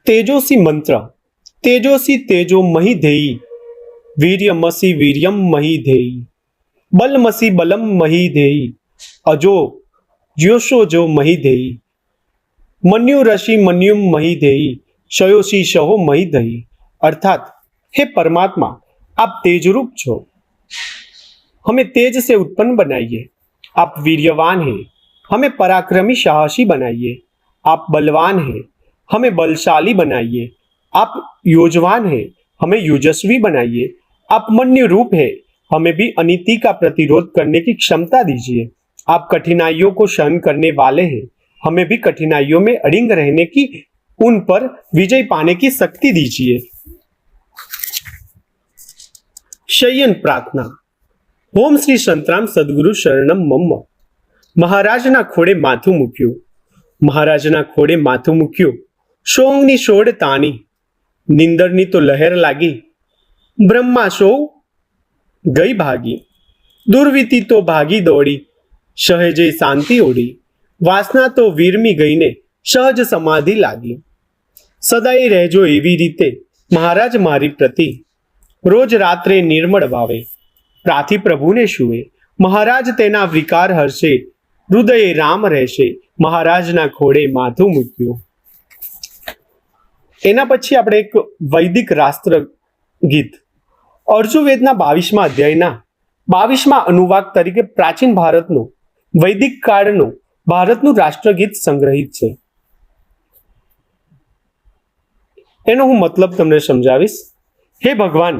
तेजोसी मंत्र तेजोसी तेजो मही धेयी वीर्यमसि वीर्यम मही धेयी बलमसि बलम मही धेयी अजो ज्योशो जो मही धेयी मन्युरषि मन्युम मही धेयी शयोशी शहो मही धेयी। अर्थात हे परमात्मा, आप तेजरूप छो, हमें तेज से उत्पन्न बनाइए। आप वीर्यवान हैं, हमें पराक्रमी साहसी बनाइए। आप बलवान हैं, हमें बलशाली बनाइए। आप योजवान हैं, हमें युजस्वी बनाइए। आप मन्यु रूप है, हमें भी अनीति का प्रतिरोध करने की क्षमता दीजिए। आप कठिनाइयों को सहन करने वाले हैं, हमें भी कठिनाइयों में अड़िग रहने की, उन पर विजय पाने की शक्ति दीजिए। शयन प्रार्थना। ओम श्री संतराम सद्गुरु शरणम मम। મહારાજના ખોડે માથું મૂક્યું, મહારાજના ખોડે માથું મૂક્યું, સોંગની સોડ તાણી, નિંદરની તો લહેર લાગી, બ્રહ્મા સૌ ગઈ ભાગી, દુર્વીતી તો ભાગી દોડી, સહેજે શાંતિ ઓડી, વાસના તો વીરમી ગઈને સહજ સમાધિ લાગી। સદાય રહેજો એવી રીતે મહારાજ મારી પ્રતિ, રોજ રાત્રે નિર્મળ ભાવે પ્રાથી પ્રભુને શુએ, મહારાજ તેના વિકાર હરશે, હૃદયે રામ રહેશે, મહારાજના ખોડે માથું મૂક્યું। એના પછી આપણે એક વૈદિક રાષ્ટ્ર ગીત અર્જુવેદના 22મા અધ્યાયના 22મા અનુવાક તરીકે પ્રાચીન ભારતનું વૈદિક કાળનું ભારતનું રાષ્ટ્રગીત સંગ્રહિત છે। એનો હું મતલબ તમને સમજાવીશ। હે ભગવાન,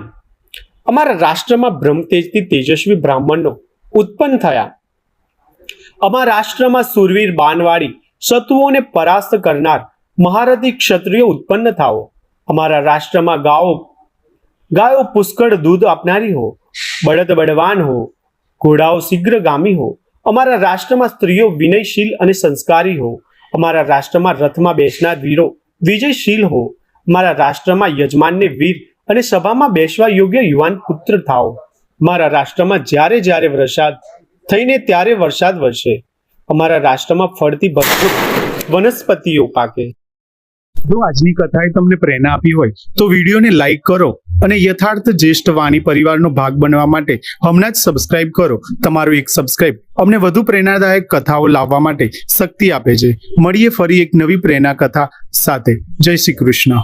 અમારા રાષ્ટ્રમાં બ્રહ્મતેજથી તેજસ્વી બ્રાહ્મણો ઉત્પન્ન થયા। અમારા રાષ્ટ્રમાં સુરવીર બાણવાળી શત્રુઓને પરાસ્ત કરનાર મહારથી ક્ષત્રિયો ઉત્પન્ન થાઓ। અમારા રાષ્ટ્રમાં ગાયો પુષ્કળ દૂધ આપનારી હો, બળદ બળવાન હો, ઘોડાઓ શીઘ્રગામી હો। અમારા રાષ્ટ્રમાં સ્ત્રીઓ વિનયશીલ અને સંસ્કારી હો। અમારા રાષ્ટ્રમાં રથમાં બેસનાર વીરો વિજયશીલ હો। અમારા રાષ્ટ્રમાં યજમાનને વીર અને સભામાં બેસવા યોગ્ય યુવાન પુત્ર થાઓ। અમારા રાષ્ટ્રમાં જ્યારે જ્યારે વરસાદ થઈને ત્યારે વરસાદ વરસે। અમારા રાષ્ટ્રમાં ફળતી ભરપૂર વનસ્પતિઓ પાકે। જો આજની કથાએ તમને પ્રેરણા આપી હોય તો વિડીયોને લાઈક કરો અને યથાર્થ જ્યેષ્ઠ વાણી પરિવારનો ભાગ બનવા માટે હમણાં જ સબસ્ક્રાઇબ કરો। તમારું એક સબસ્ક્રાઇબ અમને વધુ પ્રેરણાદાયક કથાઓ લાવવા માટે શક્તિ આપે છે। મળીએ ફરી એક નવી પ્રેરણા કથા સાથે। જય શ્રી કૃષ્ણ।